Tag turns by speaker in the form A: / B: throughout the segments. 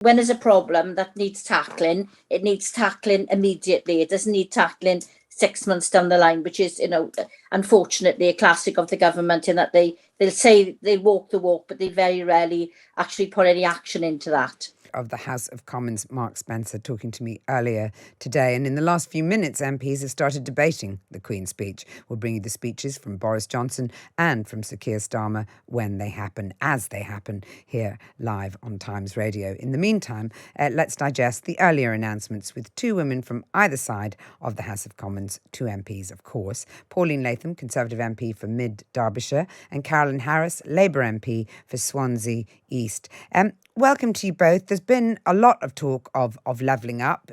A: when there's a problem that needs tackling, it needs tackling immediately. It doesn't need tackling 6 months down the line, which is, unfortunately a classic of the government, in that they'll say they walk the walk, but they very rarely actually put any action into that.
B: Of the House of Commons, Mark Spencer, talking to me earlier today. And in the last few minutes, MPs have started debating the Queen's speech. We'll bring you the speeches from Boris Johnson and from Sir Keir Starmer when they happen, as they happen, here live on Times Radio. In the meantime, let's digest the earlier announcements with two women from either side of the House of Commons, two MPs, of course. Pauline Latham, Conservative MP for Mid Derbyshire, and Carolyn Harris, Labour MP for Swansea East. Welcome to you both. There's been a lot of talk of levelling up.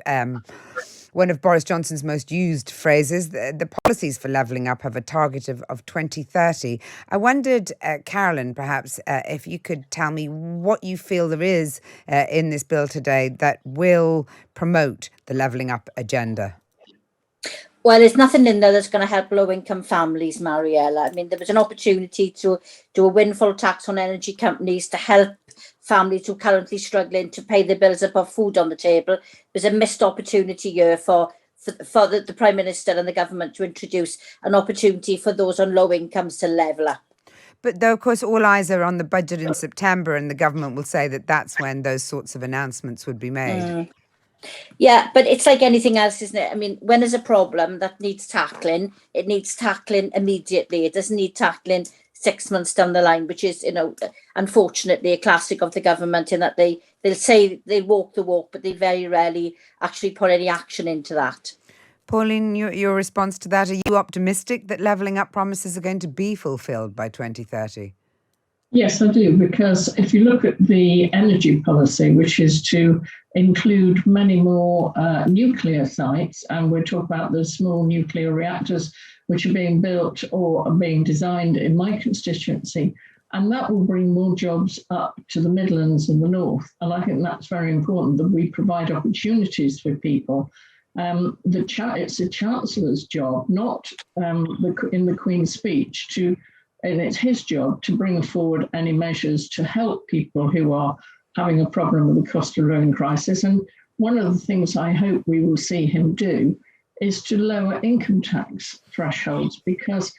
B: One of Boris Johnson's most used phrases, the policies for levelling up have a target of 2030. I wondered, Carolyn, perhaps, if you could tell me what you feel there is in this bill today that will promote the levelling up agenda.
A: Well, there's nothing in there that's going to help low-income families, Mariella. I mean, there was an opportunity to do a windfall tax on energy companies to help families who are currently struggling to pay their bills and put food on the table. There's a missed opportunity here for the Prime Minister and the government to introduce an opportunity for those on low incomes to level up.
B: But though, of course, all eyes are on the budget in September, and the government will say that that's when those sorts of announcements would be made.
A: Yeah, but it's like anything else, isn't it? I mean, when there's a problem that needs tackling, it needs tackling immediately. It doesn't need tackling 6 months down the line, which is, unfortunately a classic of the government, in that they'll say they walk the walk, but they very rarely actually put any action into that.
B: Pauline, your response to that, are you optimistic that levelling up promises are going to be fulfilled by 2030?
C: Yes, I do, because if you look at the energy policy, which is to include many more nuclear sites, and we're talking about the small nuclear reactors which are being built or are being designed in my constituency, and that will bring more jobs up to the Midlands and the North. And I think that's very important, that we provide opportunities for people. It's the Chancellor's job, not in the Queen's speech, and it's his job to bring forward any measures to help people who are having a problem with the cost of living crisis. And one of the things I hope we will see him do is to lower income tax thresholds, because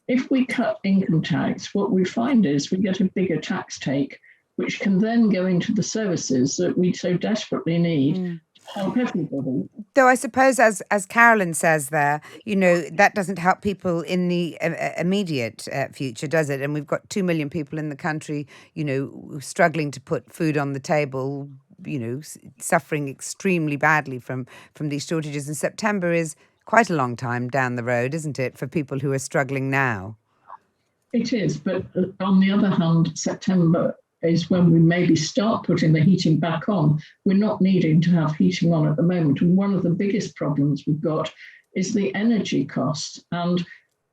C: if we cut income tax, what we find is we get a bigger tax take, which can then go into the services that we so desperately need. Help everybody.
B: Though I suppose, as Carolyn says there, that doesn't help people in the immediate future, does it? And we've got 2 million people in the country, struggling to put food on the table, suffering extremely badly from these shortages. And September is quite a long time down the road, isn't it, for people who are struggling now?
C: It is, but on the other hand, September is when we maybe start putting the heating back on. We're not needing to have heating on at the moment. And one of the biggest problems we've got is the energy costs. And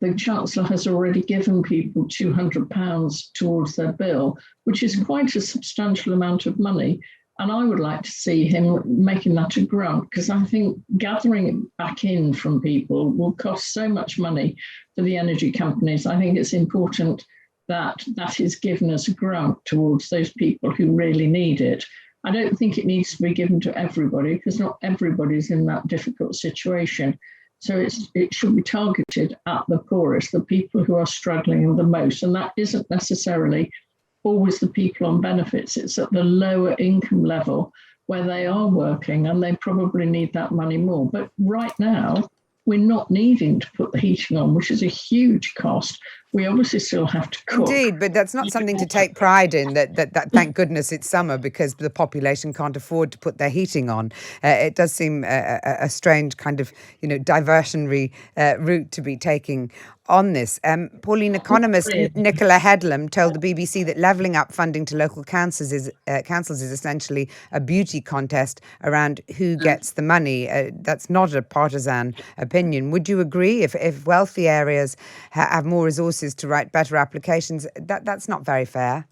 C: the Chancellor has already given people £200 towards their bill, which is quite a substantial amount of money. And I would like to see him making that a grant, because I think gathering it back in from people will cost so much money for the energy companies. I think it's important that is given as a grant towards those people who really need it. I don't think it needs to be given to everybody, because not everybody's in that difficult situation. So it should be targeted at the poorest, the people who are struggling the most. And that isn't necessarily always the people on benefits. It's at the lower income level where they are working and they probably need that money more. But right now, we're not needing to put the heating on, which is a huge cost. We obviously still have to cook.
B: Indeed, but that's not something to take pride in, that thank goodness it's summer, because the population can't afford to put their heating on. It does seem a strange kind of, diversionary route to be taking on this. Pauline, economist Nicola Headlam told the BBC that levelling up funding to local councils is essentially a beauty contest around who gets the money. That's not a partisan opinion. Would you agree? If wealthy areas have more resources to write better applications, that's not very fair.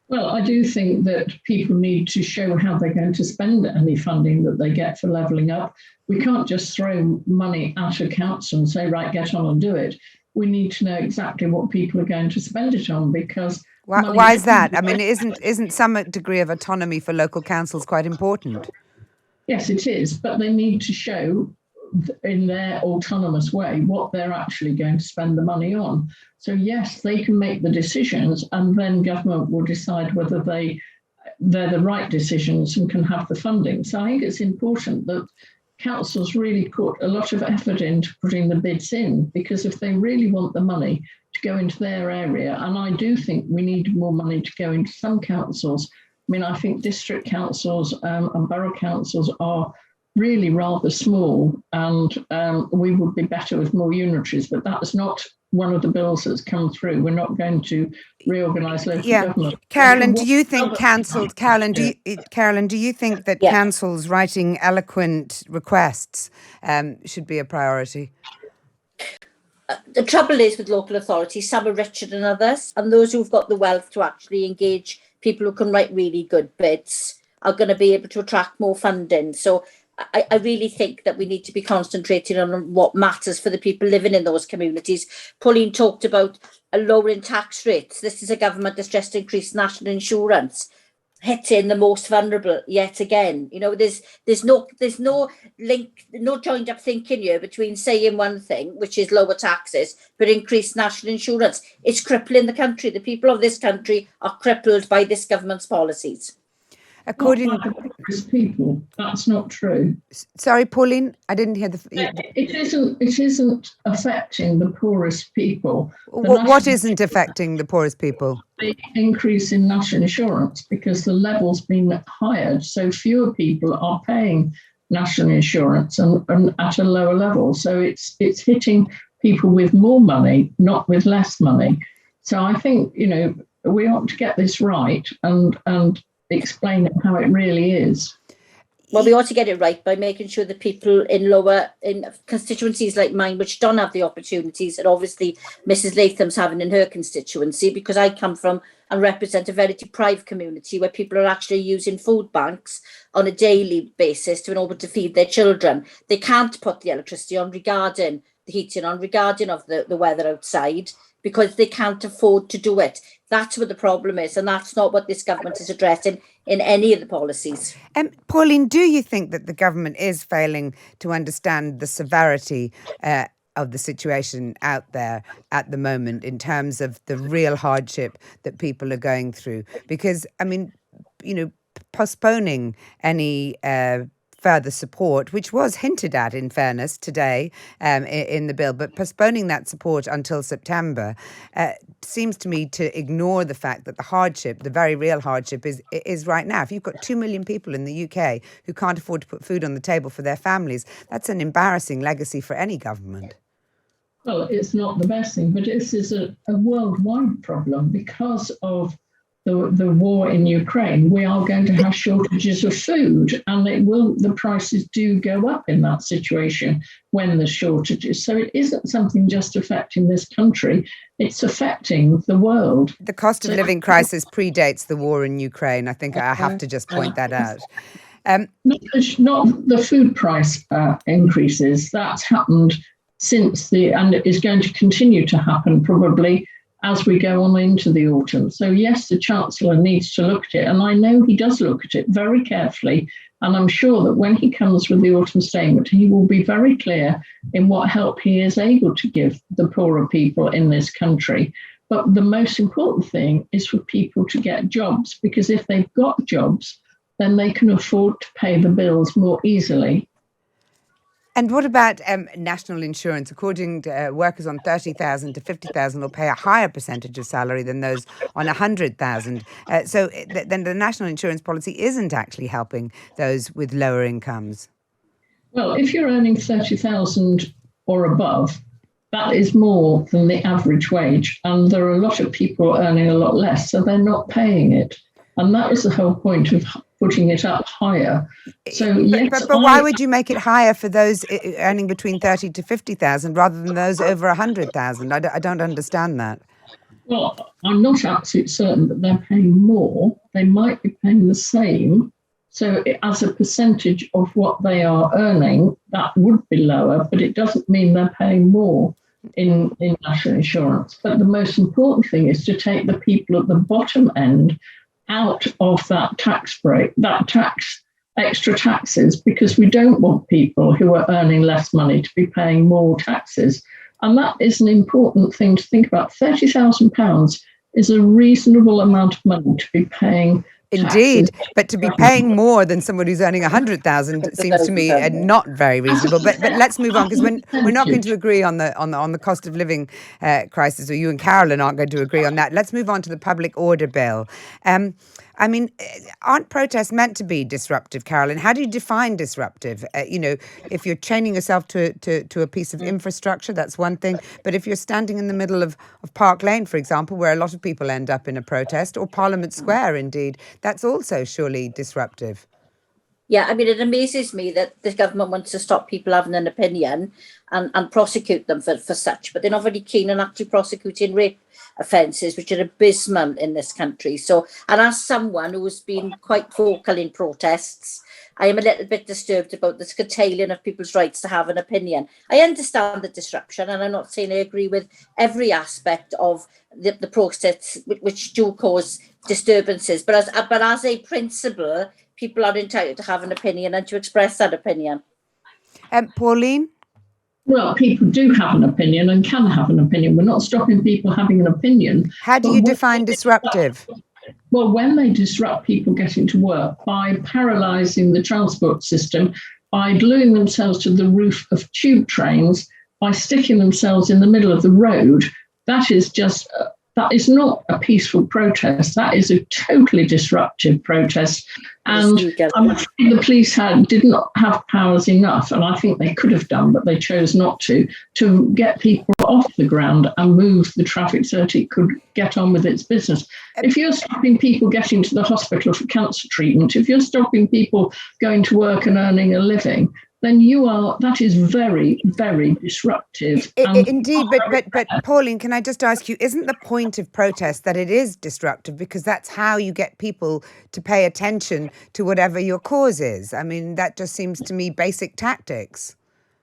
C: Well, I do think that people need to show how they're going to spend any funding that they get for levelling up. We can't just throw money at a council and say, right, get on and do it. We need to know exactly what people are going to spend it on, because
B: Why is that? I mean, isn't some degree of autonomy for local councils quite important?
C: Yes, it is, but they need to show in their autonomous way what they're actually going to spend the money on. So yes, they can make the decisions, and then government will decide whether they're the right decisions and can have the funding. So I think it's important that councils really put a lot of effort into putting the bids in, because if they really want the money to go into their area, and I do think we need more money to go into some councils. I mean, I think district councils and borough councils are really rather small, and we would be better with more unitaries, but that's not one of the bills that's come through. We're not going to reorganise local government.
B: Carolyn, do you think councils? Carolyn, do you think that councils writing eloquent requests should be a priority?
A: The trouble is with local authorities, some are richer than others, and those who've got the wealth to actually engage people who can write really good bids are going to be able to attract more funding. So I really think that we need to be concentrating on what matters for the people living in those communities. Pauline talked about a lowering tax rates. This is a government that's just increased national insurance, hitting the most vulnerable yet again. You know, there's no link, no joined up thinking here between saying one thing, which is lower taxes, but increased national insurance. It's crippling the country. The people of this country are crippled by this government's policies.
B: According
C: to the poorest people, that's not true.
B: Sorry, Pauline, I didn't hear the.
C: It isn't affecting the poorest people.
B: What isn't affecting the poorest people?
C: The increase in national insurance, because the level's been higher, so fewer people are paying national insurance and at a lower level. So it's hitting people with more money, not with less money. So I think, you know, we ought to get this right and explain how it really is.
A: Well, we ought to get it right by making sure that people in constituencies like mine, which don't have the opportunities that obviously Mrs. Latham's having in her constituency, because I come from and represent a very deprived community where people are actually using food banks on a daily basis to be able to feed their children. They can't put the electricity on regarding the heating on, regarding of the weather outside, because they can't afford to do it. That's what the problem is, and that's not what this government is addressing in any of the policies.
B: Pauline, do you think that the government is failing to understand the severity of the situation out there at the moment in terms of the real hardship that people are going through? Because, I mean, you know, postponing any further support, which was hinted at, in fairness, today in the bill, but postponing that support until September seems to me to ignore the fact that the hardship, the very real hardship, is right now. If you've got 2 million people in the UK who can't afford to put food on the table for their families, that's an embarrassing legacy for any government.
C: Well, it's not the best thing, but this is a worldwide problem because of the war in Ukraine. We are going to have shortages of food, and the prices do go up in that situation when there's shortages. So it isn't something just affecting this country, it's affecting the world.
B: The cost of living crisis predates the war in Ukraine. I think I have to just point that out.
C: Not the food price increases. That's happened and it is going to continue to happen probably as we go on into the autumn. So yes, the Chancellor needs to look at it, and I know he does look at it very carefully, and I'm sure that when he comes with the autumn statement, he will be very clear in what help he is able to give the poorer people in this country. But the most important thing is for people to get jobs, because if they've got jobs, then they can afford to pay the bills more easily.
B: And what about national insurance? According to workers on 30,000 to 50,000 will pay a higher percentage of salary than those on 100,000. So then the national insurance policy isn't actually helping those with lower incomes.
C: Well, if you're earning 30,000 or above, that is more than the average wage. And there are a lot of people earning a lot less, so they're not paying it. And that is the whole point of putting it up higher. So, yes,
B: but why would you make it higher for those earning between 30 to 50,000 rather than those over 100,000? I don't understand that.
C: Well, I'm not absolutely certain that they're paying more. They might be paying the same. So as a percentage of what they are earning, that would be lower, but it doesn't mean they're paying more. in national insurance. But the most important thing is to take the people at the bottom end out of that tax break, extra taxes, because we don't want people who are earning less money to be paying more taxes. And that is an important thing to think about. £30,000 is a reasonable amount of money to be paying.
B: Indeed,
C: Taxes.
B: but to be paying more than somebody who's earning 100,000 seems to me not very reasonable. But let's move on, because we're not going to agree on the cost of living crisis, or you and Carolyn aren't going to agree on that. Let's move on to the public order bill. I mean, aren't protests meant to be disruptive, Carolyn? How do you define disruptive? If you're chaining yourself to a piece of infrastructure, that's one thing. But if you're standing in the middle of Park Lane, for example, where a lot of people end up in a protest, or Parliament Square, indeed, that's also surely disruptive.
A: Yeah, I mean, it amazes me that the government wants to stop people having an opinion and prosecute them for such, but they're not very keen on actually prosecuting rape offences, which are abysmal in this country. So, and as someone who's been quite vocal in protests, I am a little bit disturbed about this curtailing of people's rights to have an opinion. I understand the disruption, and I'm not saying I agree with every aspect of the protests which do cause disturbances, but as a principle, people are entitled to have an opinion and to express that opinion.
B: Pauline?
C: Well, people do have an opinion and can have an opinion. We're not stopping people having an opinion.
B: How do you define disruptive?
C: Well, when they disrupt people getting to work by paralysing the transport system, by gluing themselves to the roof of tube trains, by sticking themselves in the middle of the road, that is not a peaceful protest. That is a totally disruptive protest. And I'm afraid the police did not have powers enough, and I think they could have done, but they chose not to get people off the ground and move the traffic so that it could get on with its business. If you're stopping people getting to the hospital for cancer treatment, if you're stopping people going to work and earning a living, then that is very, very disruptive.
B: Indeed, but Pauline, can I just ask you, isn't the point of protest that it is disruptive, because that's how you get people to pay attention to whatever your cause is? I mean, that just seems to me basic tactics.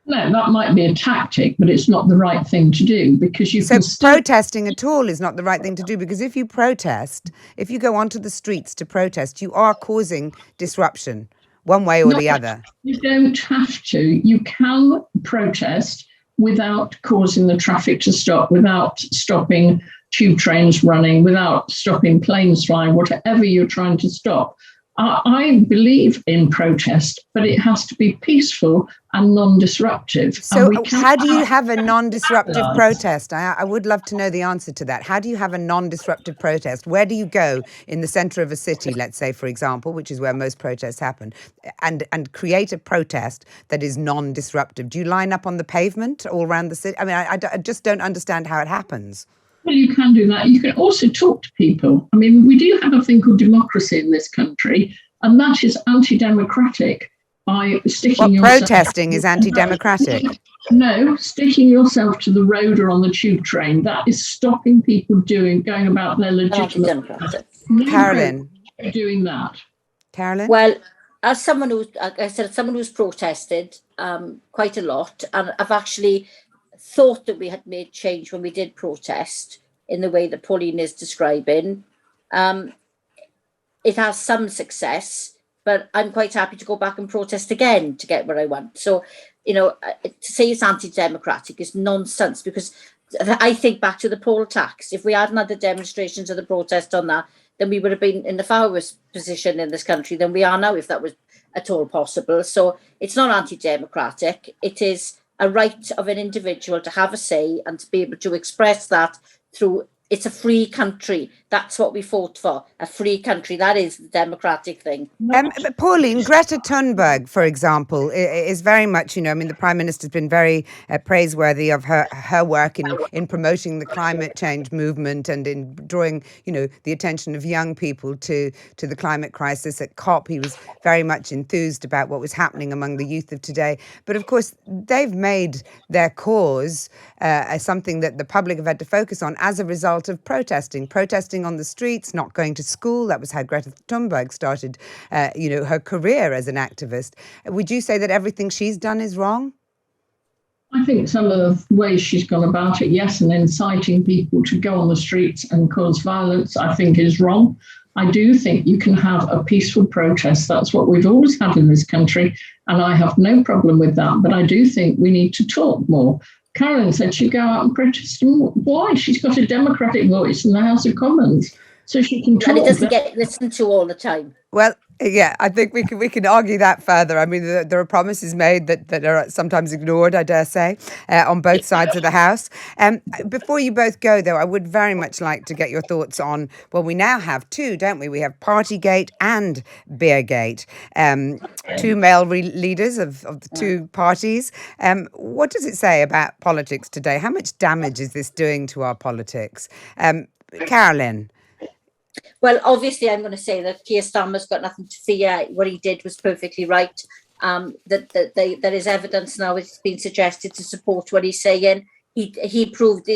C: No, that might be a tactic, but it's not the right thing to do, because
B: protesting at all is not the right thing to do, because if you go onto the streets to protest, you are causing disruption. One way or the other.
C: You don't have to. You can protest without causing the traffic to stop, without stopping tube trains running, without stopping planes flying, whatever you're trying to stop. I believe in protest, but it has to be peaceful and non-disruptive.
B: So how do you have a non-disruptive protest? I would love to know the answer to that. How do you have a non-disruptive protest? Where do you go in the centre of a city, let's say, for example, which is where most protests happen, and create a protest that is non-disruptive? Do you line up on the pavement all around the city? I mean, I just don't understand how it happens.
C: Well, you can do that. You can also talk to people. I mean, we do have a thing called democracy in this country, and that is anti-democratic. By sticking
B: protesting is anti-democratic?
C: No, sticking yourself to the road or on the tube train, that is stopping people going about their legitimate.
B: Carolyn,
C: doing that.
B: Carolyn?
A: Well, as someone who's protested quite a lot, and I've actually thought that we had made change when we did protest in the way that Pauline is describing. It has some success, but I'm quite happy to go back and protest again to get what I want. So, to say it's anti-democratic is nonsense, because I think back to the poll tax. If we hadn't had the demonstrations or the protest on that, then we would have been in the far worse position in this country than we are now, if that was at all possible. So it's not anti-democratic. It is a right of an individual to have a say and to be able to express that through. It's a free country. That's what we fought for. A free country. That is the democratic thing.
B: But Pauline, Greta Thunberg, for example, is very much, the Prime Minister's been very praiseworthy of her work in promoting the climate change movement and in drawing, the attention of young people to the climate crisis. At COP, he was very much enthused about what was happening among the youth of today. But of course, they've made their cause something that the public have had to focus on as a result of protesting on the streets, not going to school. That was how Greta Thunberg started, her career as an activist. Would you say that everything she's done is wrong?
C: I think some of the ways she's gone about it, yes, and inciting people to go on the streets and cause violence, I think is wrong. I do think you can have a peaceful protest. That's what we've always had in this country, and I have no problem with that. But I do think we need to talk more. Carolyn said she'd go out and protest. Why? She's got a democratic voice in the House of Commons, so she can talk.
A: And it doesn't get listened to all the time.
B: Well, yeah, I think we can argue that further. I mean, there are promises made that are sometimes ignored, I dare say, on both sides of the House. Before you both go, though, I would very much like to get your thoughts on, well, we now have two, don't we? We have Partygate and Beergate, two male leaders of the two parties. What does it say about politics today? How much damage is this doing to our politics? Carolyn?
A: Well, obviously, I'm going to say that Keir Starmer's got nothing to fear. What he did was perfectly right. There is evidence now, it's been suggested, to support what he's saying. He proved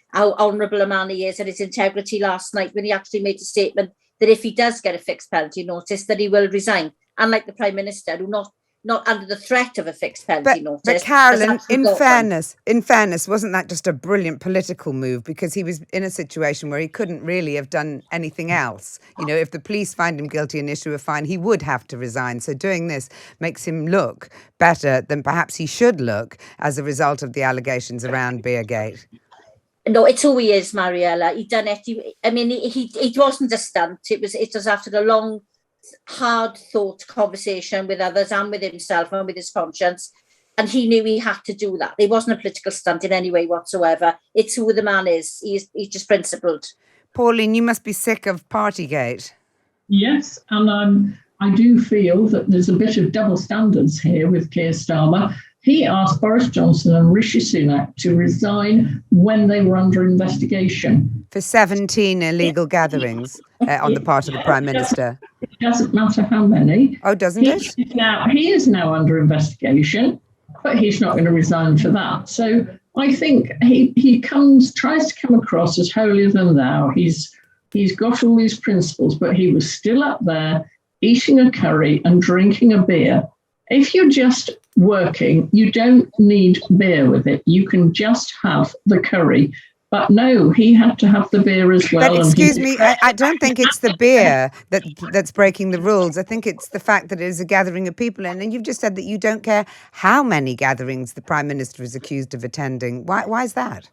A: how honourable a man he is and his integrity last night when he actually made a statement that if he does get a fixed penalty notice, that he will resign. Unlike the Prime Minister, who not under the threat of a fixed penalty notice.
B: But Carolyn, in fairness, wasn't that just a brilliant political move? Because he was in a situation where he couldn't really have done anything else. You know, if the police find him guilty and issue a fine, he would have to resign. So doing this makes him look better than perhaps he should look as a result of the allegations around Beergate.
A: No, it's who he is, Mariella. He done it. He wasn't a stunt. It was after a long, hard thought conversation with others and with himself and with his conscience, and he knew he had to do that. It wasn't a political stunt in any way whatsoever. It's who the man is. He's just principled.
B: Pauline, you must be sick of Partygate.
C: Yes, and I do feel that there's a bit of double standards here with Keir Starmer. He asked Boris Johnson and Rishi Sunak to resign when they were under investigation.
B: For 17 illegal gatherings on the part of the Prime Minister.
C: It doesn't matter how many.
B: Oh, doesn't it?
C: He is now under investigation, but he's not going to resign for that. So I think he tries to come across as holier than thou. He's got all these principles, but he was still up there eating a curry and drinking a beer. If you're just working, you don't need beer with it. You can just have the curry. But no, he had to have the beer as well.
B: But excuse me, I don't think it's the beer that's breaking the rules. I think it's the fact that it is a gathering of people. And you've just said that you don't care how many gatherings the Prime Minister is accused of attending. Why is that?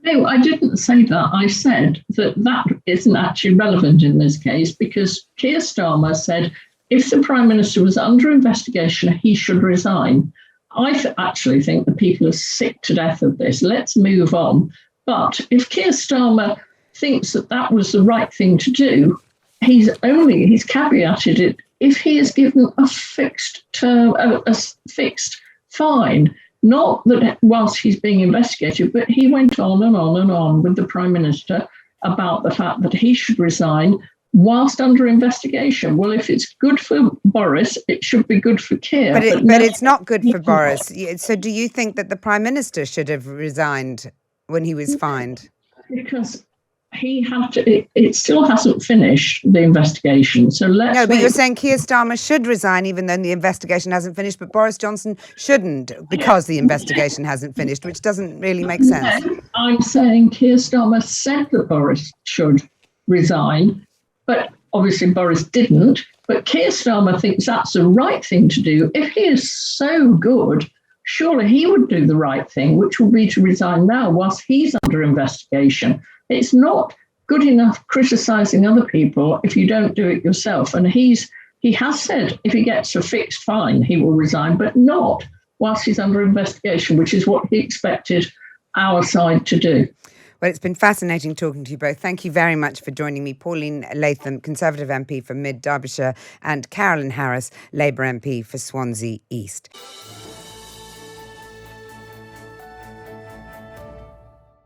C: No, I didn't say that. I said that isn't actually relevant in this case because Keir Starmer said if the Prime Minister was under investigation, he should resign. I actually think the people are sick to death of this. Let's move on. But if Keir Starmer thinks that was the right thing to do, he's caveated it if he is given a fixed term, a fixed fine. Not that whilst he's being investigated, but he went on and on and on with the Prime Minister about the fact that he should resign whilst under investigation. Well, if it's good for Boris, it should be good for Keir.
B: But it's not good for Boris. So do you think that the Prime Minister should have resigned when he was fined?
C: Because he had to. It still hasn't finished the investigation. So
B: No, but you're saying Keir Starmer should resign even though the investigation hasn't finished, but Boris Johnson shouldn't because the investigation hasn't finished, which doesn't really make sense.
C: I'm saying Keir Starmer said that Boris should resign, but obviously Boris didn't. But Keir Starmer thinks that's the right thing to do. If he is so good, surely he would do the right thing, which would be to resign now whilst he's under investigation. It's not good enough criticising other people if you don't do it yourself. And he has said if he gets a fixed fine, he will resign, but not whilst he's under investigation, which is what he expected our side to do.
B: Well, it's been fascinating talking to you both. Thank you very much for joining me. Pauline Latham, Conservative MP for Mid Derbyshire, and Carolyn Harris, Labour MP for Swansea East.